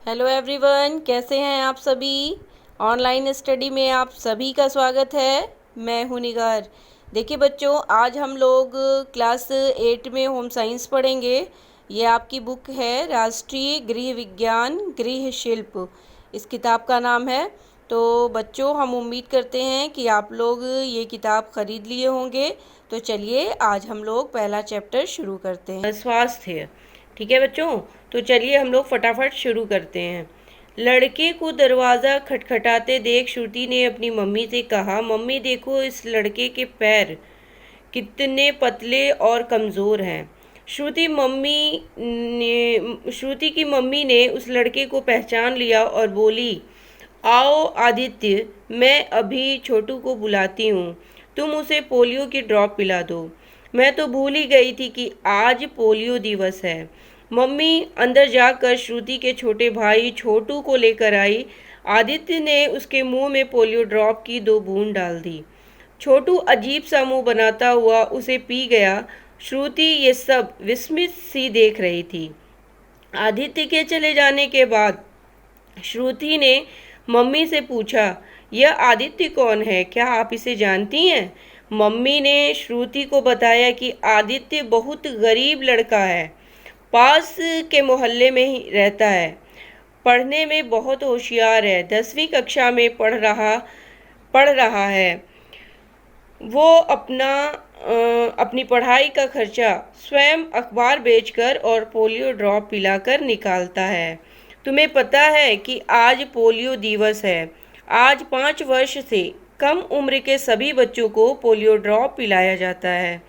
Hello everyone, कैसे हैं आप सभी। ऑनलाइन स्टडी में आप सभी का स्वागत है। मैं हूं निगार। देखिए बच्चों, आज हम लोग क्लास 8 में होम साइंस पढ़ेंगे। ये आपकी बुक है राष्ट्रीय गृह विज्ञान गृह शिल्प, इस किताब का नाम है। तो बच्चों, हम उम्मीद करते हैं कि आप लोग ये किताब ख़रीद लिए होंगे। तो चलिए आज हम लोग पहला चैप्टर शुरू करते हैं, स्वास्थ्य। ठीक है बच्चों, तो चलिए हम लोग फटाफट शुरू करते हैं। लड़के को दरवाज़ा खटखटाते देख श्रुति ने अपनी मम्मी से कहा, मम्मी देखो इस लड़के के पैर कितने पतले और कमज़ोर हैं। श्रुति की मम्मी ने उस लड़के को पहचान लिया और बोली, आओ आदित्य, मैं अभी छोटू को बुलाती हूँ, तुम उसे पोलियो की ड्रॉप पिला दो। मैं तो भूल ही गई थी कि आज पोलियो दिवस है। मम्मी अंदर जाकर श्रुति के छोटे भाई छोटू को लेकर आई। आदित्य ने उसके मुंह में पोलियो ड्रॉप की 2 बूंद डाल दी। छोटू अजीब सा मुंह बनाता हुआ उसे पी गया। श्रुति ये सब विस्मित सी देख रही थी। आदित्य के चले जाने के बाद श्रुति ने मम्मी से पूछा, यह आदित्य कौन है, क्या आप इसे जानती हैं? मम्मी ने श्रुति को बताया कि आदित्य बहुत गरीब लड़का है, पास के मोहल्ले में ही रहता है, पढ़ने में बहुत होशियार है, 10वीं कक्षा में पढ़ रहा है। वो अपनी पढ़ाई का खर्चा स्वयं अखबार बेचकर और पोलियो ड्रॉप पिलाकर निकालता है। तुम्हें पता है कि आज पोलियो दिवस है। आज 5 वर्ष से कम उम्र के सभी बच्चों को पोलियो ड्रॉप पिलाया जाता है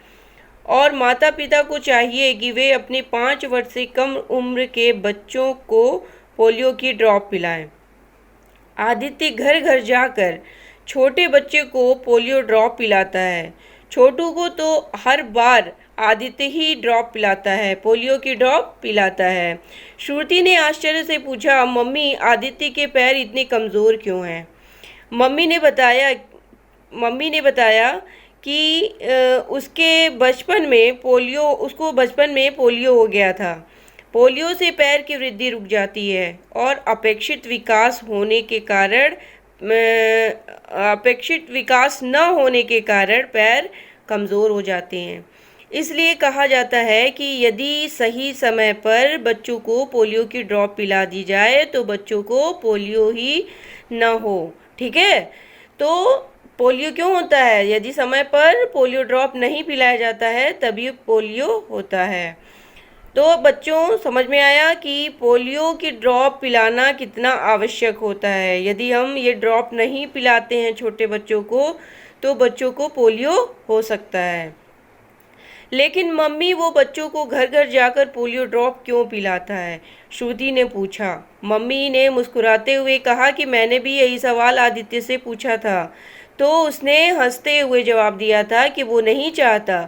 और माता पिता को चाहिए कि वे अपने 5 वर्ष से कम उम्र के बच्चों को पोलियो की ड्रॉप पिलाएं। आदित्य घर घर जाकर छोटे बच्चे को पोलियो ड्रॉप पिलाता है। छोटू को तो हर बार आदित्य ही ड्रॉप पिलाता है, पोलियो की ड्रॉप पिलाता है। श्रुति ने आश्चर्य से पूछा, मम्मी आदित्य के पैर इतने कमज़ोर क्यों हैं? मम्मी ने बताया कि उसको बचपन में पोलियो हो गया था। पोलियो से पैर की वृद्धि रुक जाती है और अपेक्षित विकास न होने के कारण पैर कमज़ोर हो जाते हैं। इसलिए कहा जाता है कि यदि सही समय पर बच्चों को पोलियो की ड्रॉप पिला दी जाए तो बच्चों को पोलियो ही न हो। ठीक है, तो पोलियो क्यों होता है? यदि समय पर पोलियो ड्रॉप नहीं पिलाया जाता है तभी पोलियो होता है। तो बच्चों, समझ में आया कि पोलियो की ड्रॉप पिलाना कितना आवश्यक होता है। यदि हम ये ड्रॉप नहीं पिलाते हैं छोटे बच्चों को तो बच्चों को पोलियो हो सकता है। लेकिन मम्मी, वो बच्चों को घर घर जाकर पोलियो ड्रॉप क्यों पिलाता है? श्रुति ने पूछा। मम्मी ने मुस्कुराते हुए कहा कि मैंने भी यही सवाल आदित्य से पूछा था, तो उसने हंसते हुए जवाब दिया था कि वो नहीं चाहता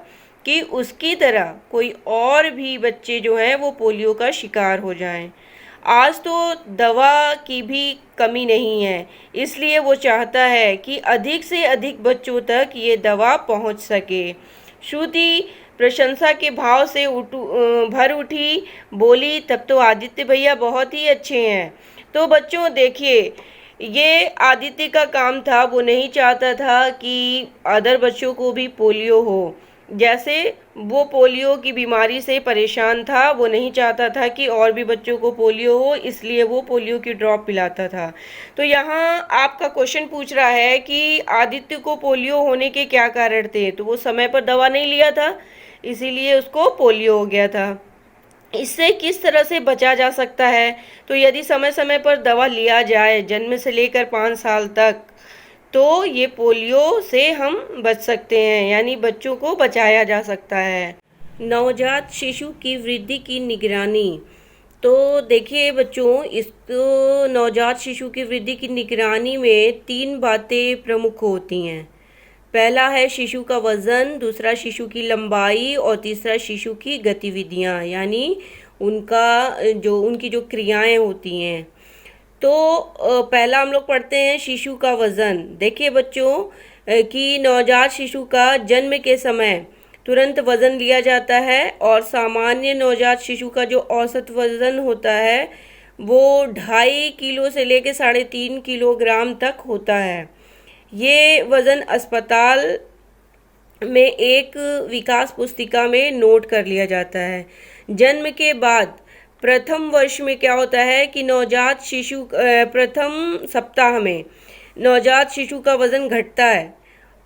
कि उसकी तरह कोई और भी बच्चे जो हैं वो पोलियो का शिकार हो जाएं। आज तो दवा की भी कमी नहीं है, इसलिए वो चाहता है कि अधिक से अधिक बच्चों तक ये दवा पहुंच सके। श्रुति प्रशंसा के भाव से भर उठी, बोली, तब तो आदित्य भैया बहुत ही अच्छे हैं। तो बच्चों देखिए, ये आदित्य का काम था। वो नहीं चाहता था कि अदर बच्चों को भी पोलियो हो। जैसे वो पोलियो की बीमारी से परेशान था, वो नहीं चाहता था कि और भी बच्चों को पोलियो हो, इसलिए वो पोलियो की ड्रॉप पिलाता था। तो यहाँ आपका क्वेश्चन पूछ रहा है कि आदित्य को पोलियो होने के क्या कारण थे? तो वो समय पर दवा नहीं लिया था, इसीलिए उसको पोलियो हो गया था। इससे किस तरह से बचा जा सकता है? तो यदि समय समय पर दवा लिया जाए जन्म से लेकर 5 साल तक, तो ये पोलियो से हम बच सकते हैं, यानी बच्चों को बचाया जा सकता है। नवजात शिशु की वृद्धि की निगरानी। तो देखिए बच्चों, नवजात शिशु की वृद्धि की निगरानी में 3 बातें प्रमुख होती हैं। पहला है शिशु का वज़न, दूसरा शिशु की लंबाई और तीसरा शिशु की गतिविधियाँ, यानी उनकी जो क्रियाएं होती हैं। तो पहला हम लोग पढ़ते हैं शिशु का वज़न। देखिए बच्चों कि नवजात शिशु का जन्म के समय तुरंत वज़न लिया जाता है और सामान्य नवजात शिशु का जो औसत वज़न होता है वो 2.5 किलो से लेकर 3.5 किलोग्राम तक होता है। ये वज़न अस्पताल में एक विकास पुस्तिका में नोट कर लिया जाता है। जन्म के बाद प्रथम वर्ष में क्या होता है कि नवजात शिशु प्रथम सप्ताह में नवजात शिशु का वज़न घटता है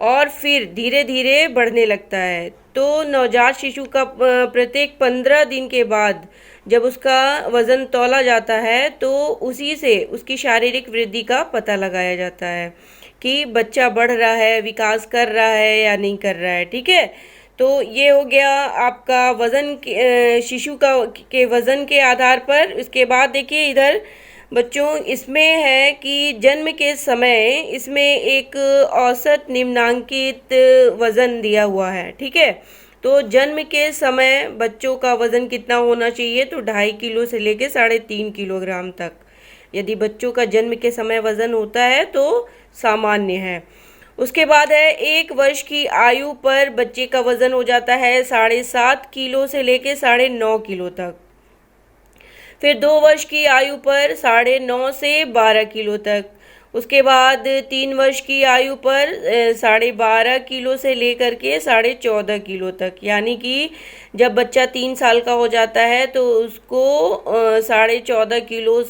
और फिर धीरे धीरे बढ़ने लगता है। तो नवजात शिशु का प्रत्येक 15 दिन के बाद जब उसका वज़न तौला जाता है तो उसी से उसकी शारीरिक वृद्धि का पता लगाया जाता है कि बच्चा बढ़ रहा है, विकास कर रहा है या नहीं कर रहा है। ठीक है, तो ये हो गया आपका वज़न शिशु के वज़न के आधार पर। उसके बाद देखिए इधर बच्चों, इसमें है कि जन्म के समय इसमें एक औसत निम्नांकित वज़न दिया हुआ है। ठीक है, तो जन्म के समय बच्चों का वज़न कितना होना चाहिए, तो 2.5 किलो से लेकर 3.5 किलोग्राम तक यदि बच्चों का जन्म के समय वज़न होता है तो सामान्य है। उसके बाद है 1 वर्ष की आयु पर बच्चे का वज़न हो जाता है 7.5 किलो से लेकर 9.5 किलो तक। फिर 2 वर्ष की आयु पर 9.5 से 12 किलो तक। उसके बाद 3 वर्ष की आयु पर 12.5 किलो से लेकर के 14.5 किलो तक। यानी कि जब बच्चा 3 साल का हो जाता है तो उसको 14.5 किलो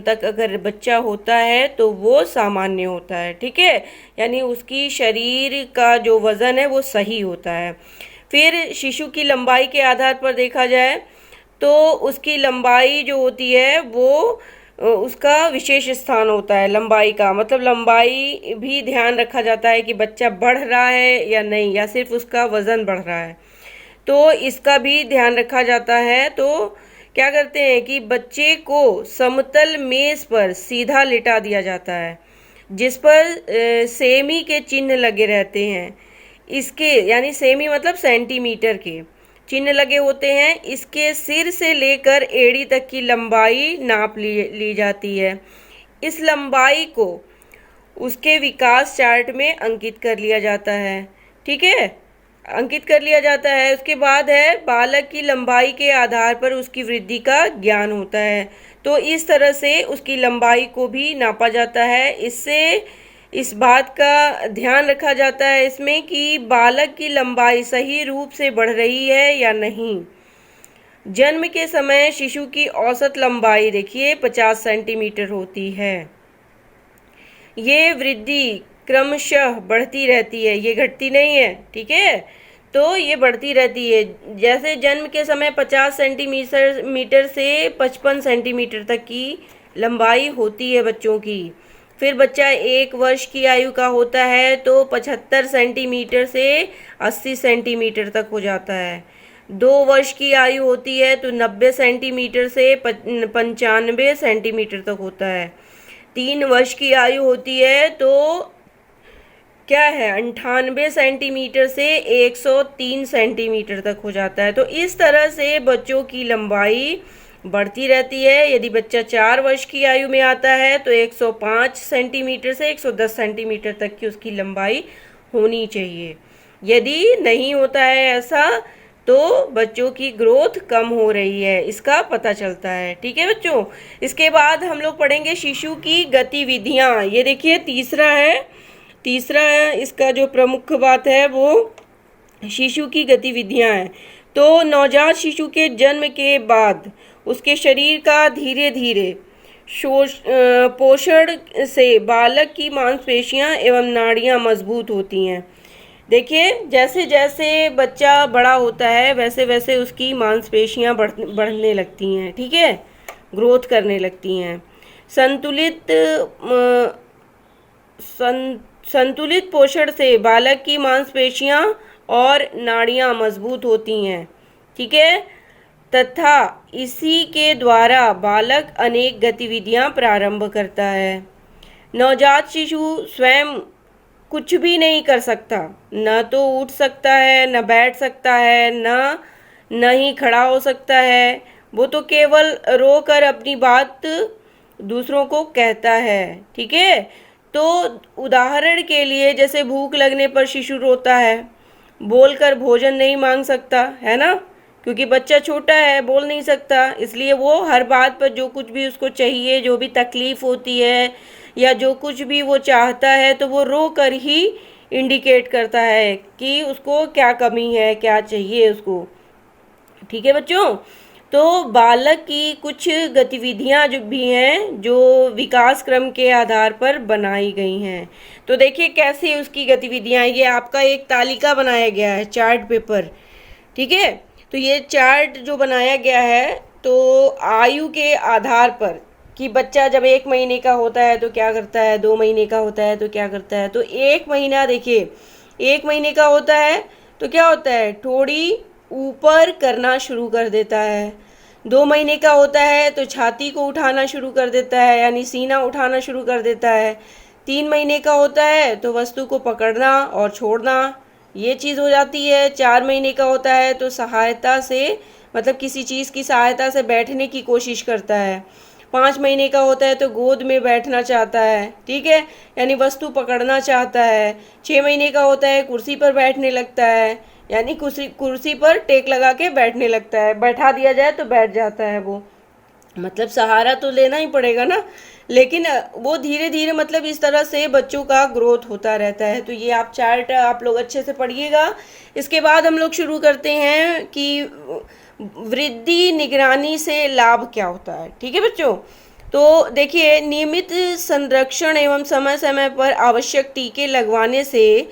तक अगर बच्चा होता है तो वो सामान्य होता है। ठीक है, यानी उसकी शरीर का जो वज़न है वो सही होता है। फिर शिशु की लंबाई के आधार पर देखा जाए तो उसकी लंबाई जो होती है वो उसका विशेष स्थान होता है। लंबाई का मतलब लंबाई भी ध्यान रखा जाता है कि बच्चा बढ़ रहा है या नहीं, या सिर्फ उसका वज़न बढ़ रहा है, तो इसका भी ध्यान रखा जाता है। तो क्या करते हैं कि बच्चे को समतल मेज़ पर सीधा लिटा दिया जाता है जिस पर सेमी के चिन्ह लगे रहते हैं। इसके यानी सेमी मतलब सेंटीमीटर के चिन्ह लगे होते हैं। इसके सिर से लेकर एड़ी तक की लंबाई नाप ली जाती है। इस लंबाई को उसके विकास चार्ट में अंकित कर लिया जाता है। ठीक है, अंकित कर लिया जाता है। उसके बाद है बालक की लंबाई के आधार पर उसकी वृद्धि का ज्ञान होता है। तो इस तरह से उसकी लंबाई को भी नापा जाता है। इससे इस बात का ध्यान रखा जाता है इसमें कि बालक की लंबाई सही रूप से बढ़ रही है या नहीं। जन्म के समय शिशु की औसत लंबाई देखिए 50 सेंटीमीटर होती है। ये वृद्धि क्रमशः बढ़ती रहती है, ये घटती नहीं है। ठीक है, तो ये बढ़ती रहती है। जैसे जन्म के समय 50 सेंटीमीटर से 55 सेंटीमीटर तक की लंबाई होती है बच्चों की। फिर बच्चा 1 वर्ष की आयु का होता है तो 75 सेंटीमीटर से 80 सेंटीमीटर तक हो जाता है। 2 वर्ष की आयु होती है तो 90 सेंटीमीटर से 95 सेंटीमीटर तक होता है। 3 वर्ष की आयु होती है तो क्या है 98 सेंटीमीटर से 103 सेंटीमीटर तक हो जाता है। तो इस तरह से बच्चों की लंबाई बढ़ती रहती है। यदि बच्चा 4 वर्ष की आयु में आता है तो 105 सेंटीमीटर से 110 सेंटीमीटर तक की उसकी लंबाई होनी चाहिए। यदि नहीं होता है ऐसा तो बच्चों की ग्रोथ कम हो रही है, इसका पता चलता है। ठीक है बच्चों, इसके बाद हम लोग पढ़ेंगे शिशु की गतिविधियाँ। ये देखिए तीसरा इसका जो प्रमुख बात है वो शिशु की गतिविधियाँ हैं। तो नवजात शिशु के जन्म के बाद उसके शरीर का धीरे धीरे पोषण से बालक की मांसपेशियां एवं नाड़ियां मजबूत होती हैं। देखिए जैसे जैसे बच्चा बड़ा होता है वैसे वैसे उसकी मांसपेशियां बढ़ने लगती हैं। ठीक है, ग्रोथ करने लगती हैं। संतुलित पोषण से बालक की मांसपेशियां और नाड़ियां मजबूत होती हैं। ठीक है, तथा इसी के द्वारा बालक अनेक गतिविधियां प्रारंभ करता है। नवजात शिशु स्वयं कुछ भी नहीं कर सकता, न तो उठ सकता है, न बैठ सकता है, न ही खड़ा हो सकता है। वो तो केवल रोकर अपनी बात दूसरों को कहता है। ठीक है, तो उदाहरण के लिए जैसे भूख लगने पर शिशु रोता है, बोलकर भोजन नहीं मांग सकता है ना, क्योंकि बच्चा छोटा है, बोल नहीं सकता, इसलिए वो हर बात पर जो कुछ भी उसको चाहिए, जो भी तकलीफ़ होती है या जो कुछ भी वो चाहता है, तो वो रो कर ही इंडिकेट करता है कि उसको क्या कमी है, क्या चाहिए उसको। ठीक है बच्चों, तो बालक की कुछ गतिविधियां जो भी हैं जो विकास क्रम के आधार पर बनाई गई हैं। तो देखिए कैसे उसकी गतिविधियां, ये आपका एक तालिका बनाया गया है, चार्ट पेपर। ठीक है, तो ये चार्ट जो बनाया गया है तो आयु के आधार पर कि बच्चा जब 1 महीने का होता है तो क्या करता है, 2 महीने का होता है तो क्या करता है। तो 1 महीना, देखिए 1 महीने का होता है तो क्या होता है, थोड़ी ऊपर करना शुरू कर देता है। 2 महीने का होता है तो छाती को उठाना शुरू कर देता है, यानी सीना उठाना शुरू कर देता है। 3 महीने का होता है तो वस्तु को पकड़ना और छोड़ना, ये चीज़ हो जाती है। 4 महीने का होता है तो सहायता से, मतलब किसी चीज़ की सहायता से बैठने की कोशिश करता है। 5 महीने का होता है तो गोद में बैठना चाहता है, ठीक है, यानी वस्तु पकड़ना चाहता है। 6 महीने का होता है कुर्सी पर बैठने लगता है, यानी कुर्सी पर टेक लगा के बैठने लगता है, बैठा दिया जाए तो बैठ जाता है वो, मतलब सहारा तो लेना ही पड़ेगा ना। लेकिन वो धीरे धीरे, मतलब इस तरह से बच्चों का ग्रोथ होता रहता है। तो ये आप चार्ट आप लोग अच्छे से पढ़िएगा। इसके बाद हम लोग शुरू करते हैं कि वृद्धि निगरानी से लाभ क्या होता है। ठीक है बच्चों, तो देखिए नियमित संरक्षण एवं समय समय पर आवश्यक टीके लगवाने से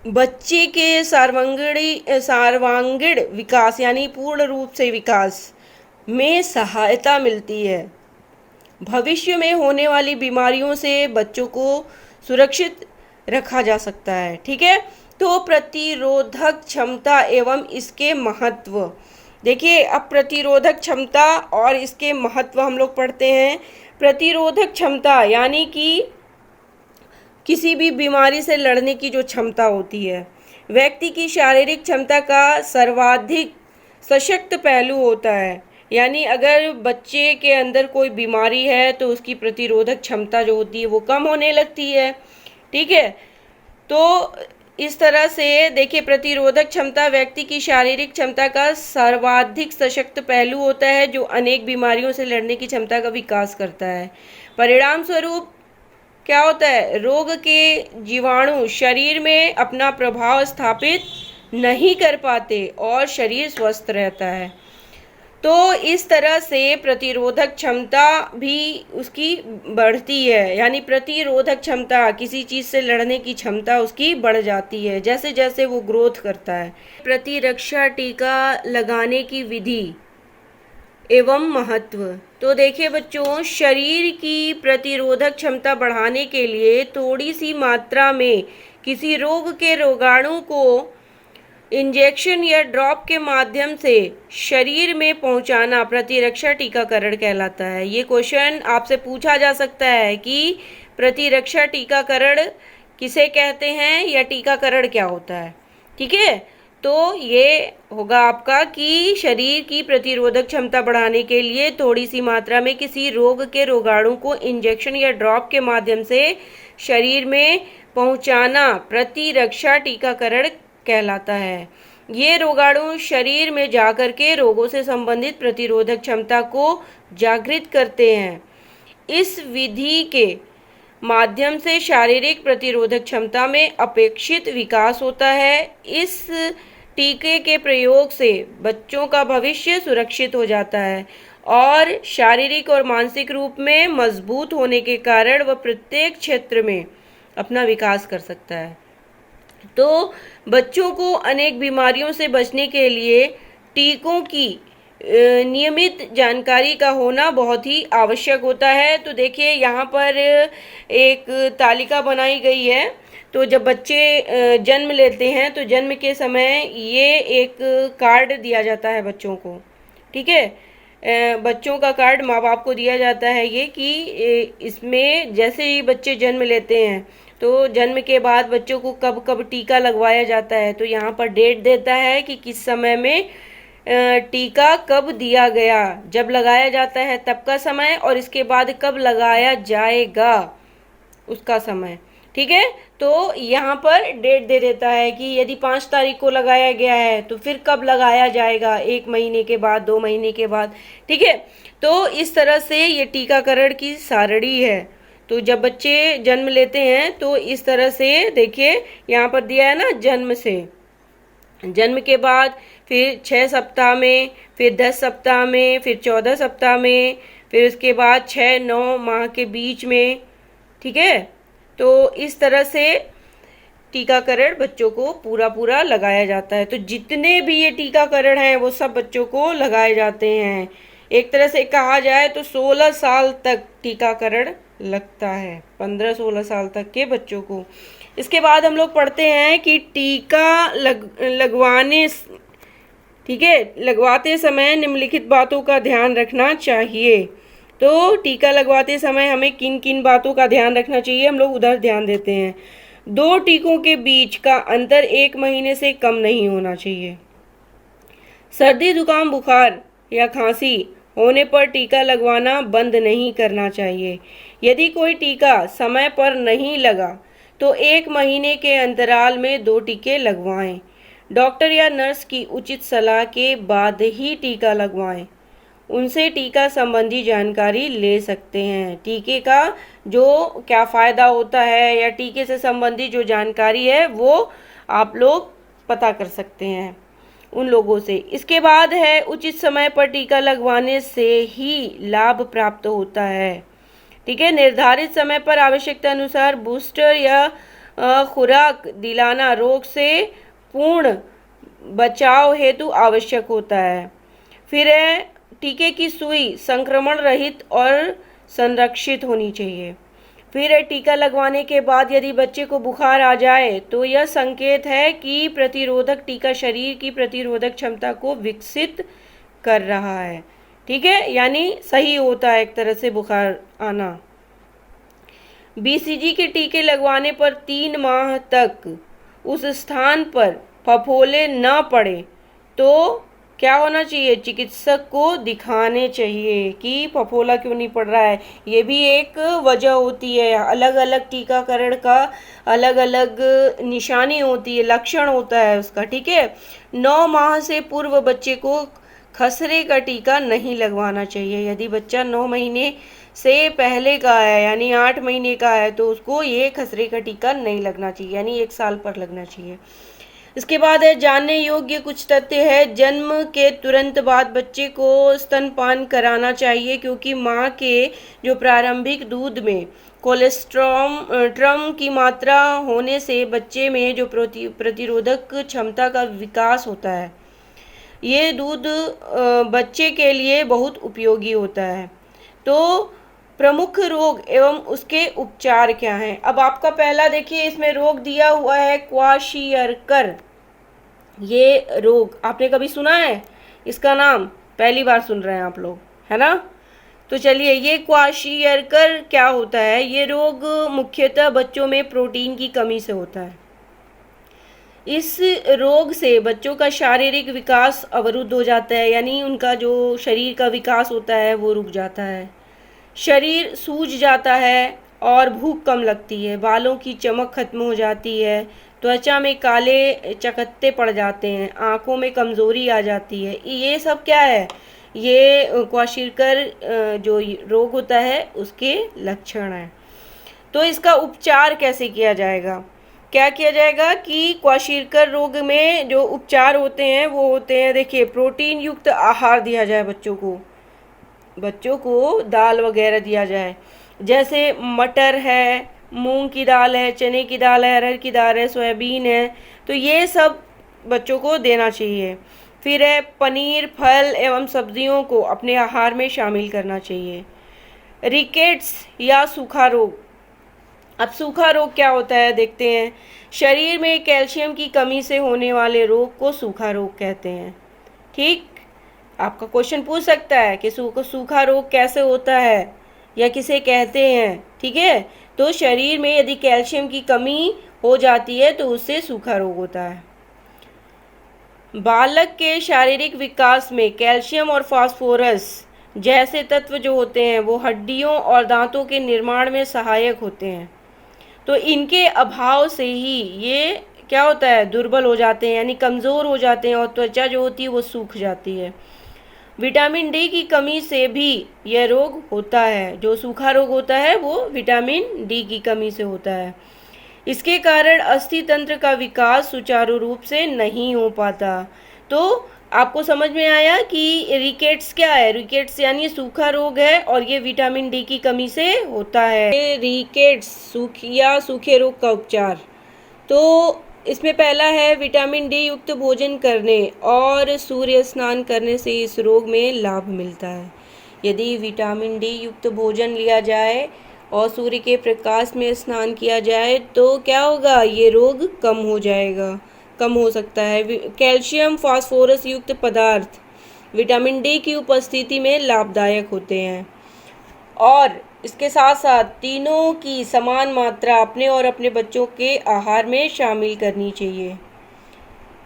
बच्चे के सर्वांगीण विकास यानी पूर्ण रूप से विकास में सहायता मिलती है। भविष्य में होने वाली बीमारियों से बच्चों को सुरक्षित रखा जा सकता है। ठीक है, तो प्रतिरोधक क्षमता एवं इसके महत्व, देखिए अब प्रतिरोधक क्षमता और इसके महत्व हम लोग पढ़ते हैं। प्रतिरोधक क्षमता यानी कि किसी भी बीमारी से लड़ने की जो क्षमता होती है, व्यक्ति की शारीरिक क्षमता का सर्वाधिक सशक्त पहलू होता है। यानी अगर बच्चे के अंदर कोई बीमारी है तो उसकी प्रतिरोधक क्षमता जो होती है वो कम होने लगती है। ठीक है, तो इस तरह से देखिए प्रतिरोधक क्षमता व्यक्ति की शारीरिक क्षमता का सर्वाधिक सशक्त पहलू होता है जो अनेक बीमारियों से लड़ने की क्षमता का विकास करता है। परिणाम स्वरूप क्या होता है, रोग के जीवाणु शरीर में अपना प्रभाव स्थापित नहीं कर पाते और शरीर स्वस्थ रहता है। तो इस तरह से प्रतिरोधक क्षमता भी उसकी बढ़ती है, यानी प्रतिरोधक क्षमता, किसी चीज़ से लड़ने की क्षमता उसकी बढ़ जाती है जैसे जैसे वो ग्रोथ करता है। प्रतिरक्षा टीका लगाने की विधि एवं महत्व, तो देखिए बच्चों शरीर की प्रतिरोधक क्षमता बढ़ाने के लिए थोड़ी सी मात्रा में किसी रोग के रोगाणु को इंजेक्शन या ड्रॉप के माध्यम से शरीर में पहुंचाना प्रतिरक्षा टीकाकरण कहलाता है। ये क्वेश्चन आपसे पूछा जा सकता है कि प्रतिरक्षा टीकाकरण किसे कहते हैं या टीकाकरण क्या होता है। ठीक है, तो ये होगा आपका कि शरीर की प्रतिरोधक क्षमता बढ़ाने के लिए थोड़ी सी मात्रा में किसी रोग के रोगाणु को इंजेक्शन या ड्रॉप के माध्यम से शरीर में पहुंचाना प्रतिरक्षा टीकाकरण कहलाता है। ये रोगाणु शरीर में जाकर के रोगों से संबंधित प्रतिरोधक क्षमता को जागृत करते हैं। इस विधि के माध्यम से शारीरिक प्रतिरोधक क्षमता में अपेक्षित विकास होता है। इस टीके के प्रयोग से बच्चों का भविष्य सुरक्षित हो जाता है और शारीरिक और मानसिक रूप में मजबूत होने के कारण वह प्रत्येक क्षेत्र में अपना विकास कर सकता है। तो बच्चों को अनेक बीमारियों से बचने के लिए टीकों की नियमित जानकारी का होना बहुत ही आवश्यक होता है। तो देखिए यहाँ पर एक तालिका बनाई गई है। तो जब बच्चे जन्म लेते हैं तो जन्म के समय ये एक कार्ड दिया जाता है बच्चों को। ठीक है, बच्चों का कार्ड माँ बाप को दिया जाता है ये कि इसमें जैसे ही बच्चे जन्म लेते हैं तो जन्म के बाद बच्चों को कब कब टीका लगवाया जाता है। तो यहाँ पर डेट देता है कि किस समय में टीका कब दिया गया, जब लगाया जाता है तब का समय और इसके बाद कब लगाया जाएगा उसका समय। ठीक है। तो यहाँ पर डेट दे देता है कि यदि 5 तारीख को लगाया गया है तो फिर कब लगाया जाएगा, 1 महीने के बाद, 2 महीने के बाद, ठीक है। तो इस तरह से ये टीकाकरण की सारणी है। तो जब बच्चे जन्म लेते हैं तो इस तरह से देखिए यहाँ पर दिया है ना, जन्म से, जन्म के बाद फिर 6 सप्ताह में, फिर 10 सप्ताह में, फिर 14 सप्ताह में, फिर उसके बाद 6-9 माह के बीच में, ठीक है। तो इस तरह से टीकाकरण बच्चों को पूरा पूरा लगाया जाता है। तो जितने भी ये टीकाकरण हैं वो सब बच्चों को लगाए जाते हैं। एक तरह से कहा जाए तो 16 साल तक टीकाकरण लगता है, 15-16 साल तक के बच्चों को। इसके बाद हम लोग पढ़ते हैं कि टीका लगवाने, ठीक है, लगवाते समय निम्नलिखित बातों का ध्यान रखना चाहिए। तो टीका लगवाते समय हमें किन किन बातों का ध्यान रखना चाहिए, हम लोग उधर ध्यान देते हैं। 2 टीकों के बीच का अंतर 1 महीने से कम नहीं होना चाहिए। सर्दी, जुकाम, बुखार या खांसी होने पर टीका लगवाना बंद नहीं करना चाहिए। यदि कोई टीका समय पर नहीं लगा तो 1 महीने के अंतराल में 2 टीके लगवाएं। डॉक्टर या नर्स की उचित सलाह के बाद ही टीका लगवाएं। उनसे टीका संबंधी जानकारी ले सकते हैं। टीके का जो क्या फ़ायदा होता है या टीके से संबंधी जो जानकारी है वो आप लोग पता कर सकते हैं उन लोगों से। इसके बाद है उचित समय पर टीका लगवाने से ही लाभ प्राप्त होता है, ठीक है। निर्धारित समय पर आवश्यकता अनुसार बूस्टर या खुराक दिलाना रोग से पूर्ण बचाव हेतु आवश्यक होता है। फिर है टीके की सुई संक्रमण रहित और संरक्षित होनी चाहिए। फिर है टीका लगवाने के बाद यदि बच्चे को बुखार आ जाए तो यह संकेत है कि प्रतिरोधक टीका शरीर की प्रतिरोधक क्षमता को विकसित कर रहा है, ठीक है, यानी सही होता है एक तरह से बुखार आना। बीसीजी के टीके लगवाने पर 3 माह तक उस स्थान पर फफोले न पड़े तो क्या होना चाहिए, चिकित्सक को दिखाने चाहिए कि फफोला क्यों नहीं पड़ रहा है। ये भी एक वजह होती है। अलग अलग टीकाकरण का अलग अलग निशानी होती है, लक्षण होता है उसका, ठीक है। 9 माह से पूर्व बच्चे को खसरे का टीका नहीं लगवाना चाहिए। यदि बच्चा 9 महीने से पहले का है यानी 8 महीने का है तो उसको ये खसरे का टीका नहीं लगना चाहिए, यानी 1 साल पर लगना चाहिए। इसके बाद है जानने योग्य कुछ तथ्य है। जन्म के तुरंत बाद बच्चे को स्तनपान कराना चाहिए क्योंकि माँ के जो प्रारंभिक दूध में कोलेस्ट्रॉम की मात्रा होने से बच्चे में जो प्रतिरोधक क्षमता का विकास होता है। ये दूध बच्चे के लिए बहुत उपयोगी होता है। तो प्रमुख रोग एवं उसके उपचार क्या हैं। अब आपका पहला देखिए इसमें रोग दिया हुआ है क्वाशियरकर। ये रोग आपने कभी सुना है, इसका नाम पहली बार सुन रहे हैं आप लोग, है ना। तो चलिए, ये क्वाशियरकर क्या होता है। ये रोग मुख्यतः बच्चों में प्रोटीन की कमी से होता है। इस रोग से बच्चों का शारीरिक विकास अवरुद्ध हो जाता है, यानी उनका जो शरीर का विकास होता है वो रुक जाता है। शरीर सूज जाता है और भूख कम लगती है। बालों की चमक खत्म हो जाती है। त्वचा में काले चकत्ते पड़ जाते हैं। आँखों में कमज़ोरी आ जाती है। ये सब क्या है, ये क्वाशियरकर जो रोग होता है उसके लक्षण हैं। तो इसका उपचार कैसे किया जाएगा, क्या किया जाएगा कि क्वाशियरकर रोग में जो उपचार होते हैं वो होते हैं, देखिए, प्रोटीन युक्त आहार दिया जाए बच्चों को दाल वगैरह दिया जाए, जैसे मटर है, मूंग की दाल है, चने की दाल है, अरहर की दाल है, सोयाबीन है। तो ये सब बच्चों को देना चाहिए। फिर है पनीर, फल एवं सब्जियों को अपने आहार में शामिल करना चाहिए। रिकेट्स या सूखा रोग। अब सूखा रोग क्या होता है देखते हैं। शरीर में कैल्शियम की कमी से होने वाले रोग को सूखा रोग कहते हैं, ठीक। आपका क्वेश्चन पूछ सकता है कि सूखा रोग कैसे होता है या किसे कहते हैं, ठीक है। तो शरीर में यदि कैल्शियम की कमी हो जाती है तो उससे सूखा रोग होता है। बालक के शारीरिक विकास में कैल्शियम और फास्फोरस जैसे तत्व जो होते हैं वो हड्डियों और दांतों के निर्माण में सहायक होते हैं। तो तो इनके अभाव से ही ये क्या होता है, दुर्बल हो जाते हैं, यानी कमज़ोर हो जाते हैं और त्वचा जो होती है वो सूख जाती है। विटामिन डी की कमी से भी यह रोग होता है। जो सूखा रोग होता है वो विटामिन डी की कमी से होता है। इसके कारण अस्थि तंत्र का विकास सुचारू रूप से नहीं हो पाता। तो आपको समझ में आया कि रिकेट्स क्या है। रिकेट्स यानी सूखा रोग है और ये विटामिन डी की कमी से होता है। रिकेट्स सूखे रोग का उपचार, तो इसमें पहला है विटामिन डी युक्त भोजन करने और सूर्य स्नान करने से इस रोग में लाभ मिलता है। यदि विटामिन डी युक्त भोजन लिया जाए और सूर्य के प्रकाश में स्नान किया जाए तो क्या होगा, ये रोग कम हो जाएगा, कम हो सकता है। कैल्शियम फास्फोरस युक्त पदार्थ विटामिन डी की उपस्थिति में लाभदायक होते हैं और इसके साथ साथ तीनों की समान मात्रा अपने और अपने बच्चों के आहार में शामिल करनी चाहिए।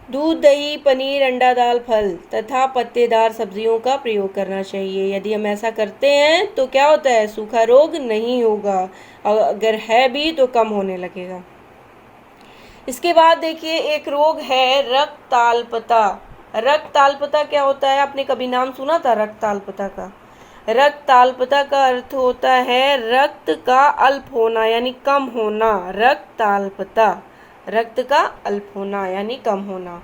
दूध, दही, पनीर, अंडा, दाल, फल तथा पत्तेदार सब्जियों का प्रयोग करना चाहिए। यदि हम ऐसा करते हैं तो क्या होता है, सूखा रोग नहीं होगा, अगर है भी तो कम होने लगेगा। इसके बाद देखिए एक रोग है रक्ताल्पता। रक्ताल्पता क्या होता है, आपने कभी नाम सुना था रक्ताल्पता का? रक्ताल्पता का अर्थ होता है रक्त का अल्प होना यानी कम होना। रक्ताल्पता, रक्त का अल्प होना यानी कम होना।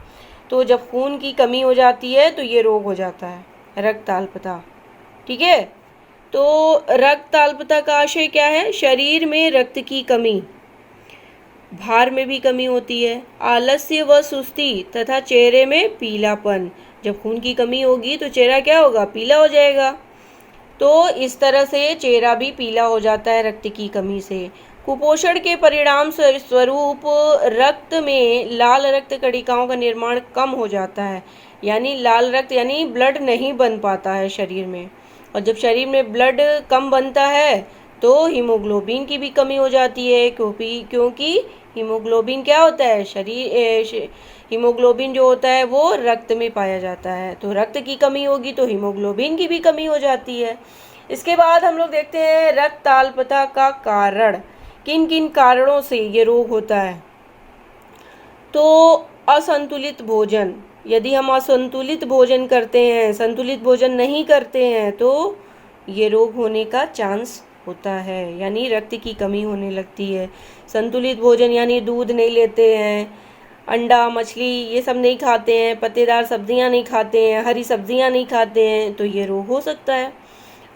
तो जब खून की कमी हो जाती है तो ये रोग हो जाता है रक्ताल्पता। ठीक है, तो रक्ताल्पता का आशय क्या है, शरीर में रक्त की कमी, भार में भी कमी होती है, आलस्य व सुस्ती तथा चेहरे में पीलापन। जब खून की कमी होगी तो चेहरा क्या होगा, पीला हो जाएगा। तो इस तरह से चेहरा भी पीला हो जाता है रक्त की कमी से। कुपोषण के परिणाम स्वरूप रक्त में लाल रक्त कणिकाओं का निर्माण कम हो जाता है, यानी लाल रक्त यानी ब्लड नहीं बन पाता है शरीर में। और जब शरीर में ब्लड कम बनता है तो हीमोग्लोबिन की भी कमी हो जाती है, क्योंकि हीमोग्लोबिन क्या होता है, हीमोग्लोबिन जो होता है वो रक्त में पाया जाता है। तो रक्त की कमी होगी तो हीमोग्लोबिन की भी कमी हो जाती है। इसके बाद हम लोग देखते हैं रक्ताल्पता का कारण, किन किन कारणों से ये रोग होता है। तो असंतुलित भोजन, यदि हम असंतुलित भोजन करते हैं, संतुलित भोजन नहीं करते हैं तो ये रोग होने का चांस होता है, यानी रक्त की कमी होने लगती है। संतुलित भोजन यानी दूध नहीं लेते हैं, अंडा, मछली ये सब नहीं खाते हैं, पत्तेदार सब्जियां नहीं खाते हैं, हरी सब्जियां नहीं खाते हैं, तो ये रोग हो सकता है।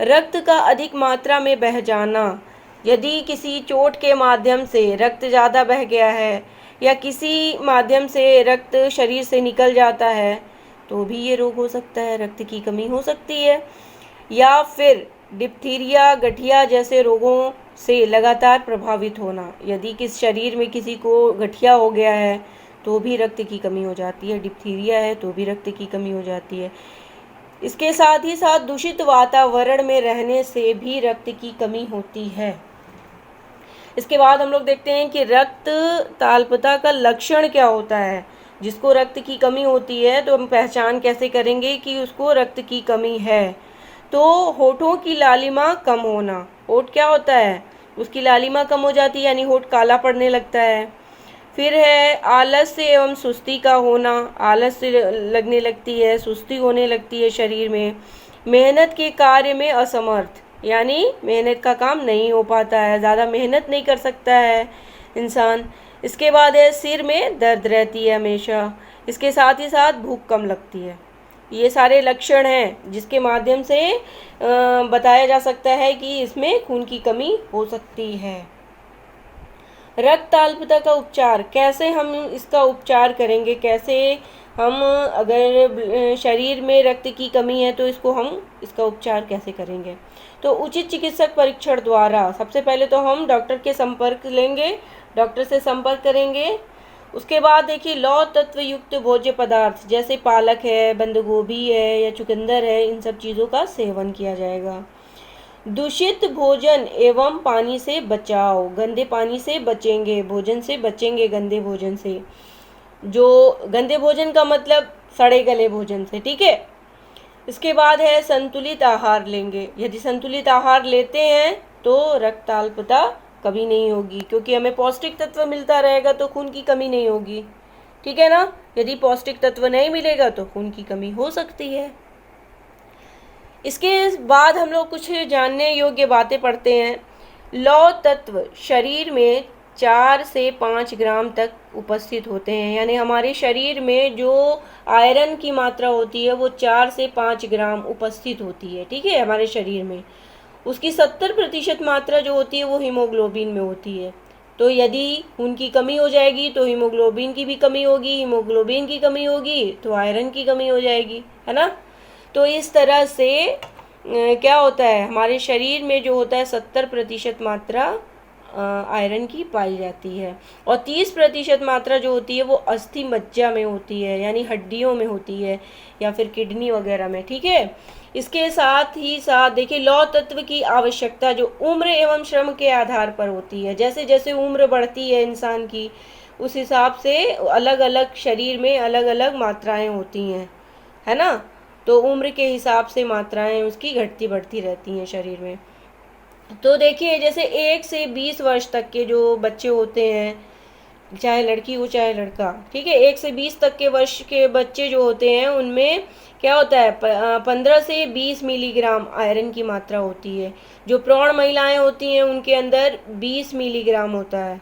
रक्त का अधिक मात्रा में बह जाना, यदि किसी चोट के माध्यम से रक्त ज़्यादा बह गया है या किसी माध्यम से रक्त शरीर से निकल जाता है तो भी ये रोग हो सकता है, रक्त की कमी हो सकती है। या फिर डिप्थीरिया, गठिया जैसे रोगों से लगातार प्रभावित होना, यदि किस शरीर में किसी को गठिया हो गया है तो भी रक्त की कमी हो जाती है, डिप्थीरिया है तो भी रक्त की कमी हो जाती है। इसके साथ ही साथ दूषित वातावरण में रहने से भी रक्त की कमी होती है। इसके बाद हम लोग देखते हैं कि रक्त ताल्पता का लक्षण क्या होता है। जिसको रक्त की कमी होती है तो हम पहचान कैसे करेंगे कि उसको रक्त की कमी है। तो होठों की लालिमा कम होना, होठ क्या होता है, उसकी लालिमा कम हो जाती है यानी होठ काला पड़ने लगता है। फिर है आलस्य एवं सुस्ती का होना, आलस्य लगने लगती है, सुस्ती होने लगती है शरीर में। मेहनत के कार्य में असमर्थ, यानी मेहनत का काम नहीं हो पाता है, ज़्यादा मेहनत नहीं कर सकता है इंसान। इसके बाद है सिर में दर्द रहती है हमेशा। इसके साथ ही साथ भूख कम लगती है। ये सारे लक्षण हैं जिसके माध्यम से बताया जा सकता है कि इसमें खून की कमी हो सकती है। रक्ताल्पता का उपचार, कैसे हम इसका उपचार करेंगे, कैसे हम अगर शरीर में रक्त की कमी है तो इसका उपचार कैसे करेंगे। तो उचित चिकित्सक परीक्षण द्वारा सबसे पहले तो हम डॉक्टर के संपर्क लेंगे, डॉक्टर से संपर्क करेंगे। उसके बाद देखिए लौह तत्व युक्त भोज्य पदार्थ जैसे पालक है, बंद गोभी है या चुकंदर है, इन सब चीज़ों का सेवन किया जाएगा। दूषित भोजन एवं पानी से बचाव, गंदे पानी से बचेंगे, भोजन से बचेंगे, गंदे भोजन से। जो गंदे भोजन का मतलब सड़े गले भोजन से, ठीक है। इसके बाद है संतुलित आहार लेंगे, यदि संतुलित आहार लेते हैं तो रक्ताल्पता कभी नहीं होगी, क्योंकि हमें पौष्टिक तत्व मिलता रहेगा तो खून की कमी नहीं होगी, ठीक है ना। यदि पौष्टिक तत्व नहीं मिलेगा तो खून की कमी हो सकती है। इसके बाद हम लोग कुछ जानने योग्य बातें पढ़ते हैं। लौह तत्व शरीर में 4 से 5 ग्राम तक उपस्थित होते हैं, यानी हमारे शरीर में जो आयरन की मात्रा होती है वो 4 से 5 ग्राम उपस्थित होती है, ठीक है, हमारे शरीर में। उसकी 70% मात्रा जो होती है वो हीमोग्लोबिन में होती है। तो यदि खून की कमी हो जाएगी तो हीमोग्लोबिन की भी कमी होगी, हीमोग्लोबिन की कमी होगी तो आयरन की कमी हो जाएगी, है ना। तो इस तरह से क्या होता है, हमारे शरीर में जो होता है 70% मात्रा आयरन की पाई जाती है, और 30% मात्रा जो होती है वो अस्थि मज्जा में होती है, यानी हड्डियों में होती है या फिर किडनी वगैरह में, ठीक है। इसके साथ ही साथ देखिए, लौह तत्व की आवश्यकता जो उम्र एवं श्रम के आधार पर होती है, जैसे जैसे उम्र बढ़ती है इंसान की उस हिसाब से अलग अलग शरीर में अलग अलग मात्राएं होती हैं, है ना। तो उम्र के हिसाब से मात्राएं उसकी घटती बढ़ती रहती हैं शरीर में। तो देखिए, जैसे 1 से 20 वर्ष तक के जो बच्चे होते हैं, चाहे लड़की हो चाहे लड़का, ठीक है, 1 से 20 तक के वर्ष के बच्चे जो होते हैं उनमें क्या होता है, 15 से 20 मिलीग्राम आयरन की मात्रा होती है। जो प्रौढ़ महिलाएं होती हैं उनके अंदर 20 मिलीग्राम होता है,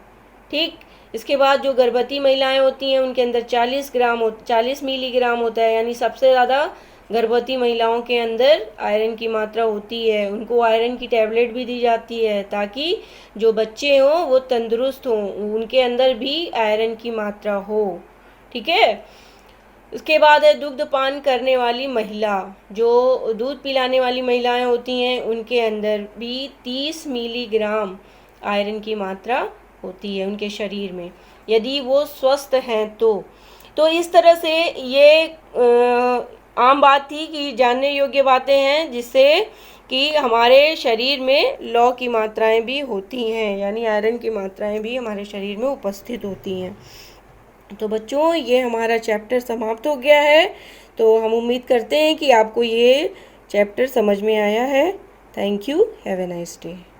ठीक। इसके बाद जो गर्भवती महिलाएं होती हैं उनके अंदर 40 मिलीग्राम होता है, यानी सबसे ज़्यादा गर्भवती महिलाओं के अंदर आयरन की मात्रा होती है। उनको आयरन की टैबलेट भी दी जाती है ताकि जो बच्चे हों वो तंदुरुस्त हों, उनके अंदर भी आयरन की मात्रा हो, ठीक है। उसके बाद है दुग्ध पान करने वाली महिला, जो दूध पिलाने वाली महिलाएं होती हैं उनके अंदर भी 30 मिलीग्राम आयरन की मात्रा होती है उनके शरीर में, यदि वो स्वस्थ हैं तो इस तरह से ये आम बात थी कि जानने योग्य बातें हैं, जिससे कि हमारे शरीर में लौह की मात्राएं भी होती हैं, यानी आयरन की मात्राएं भी हमारे शरीर में उपस्थित होती हैं। तो बच्चों, ये हमारा चैप्टर समाप्त हो गया है। तो हम उम्मीद करते हैं कि आपको ये चैप्टर समझ में आया है। Thank you. Have a nice day.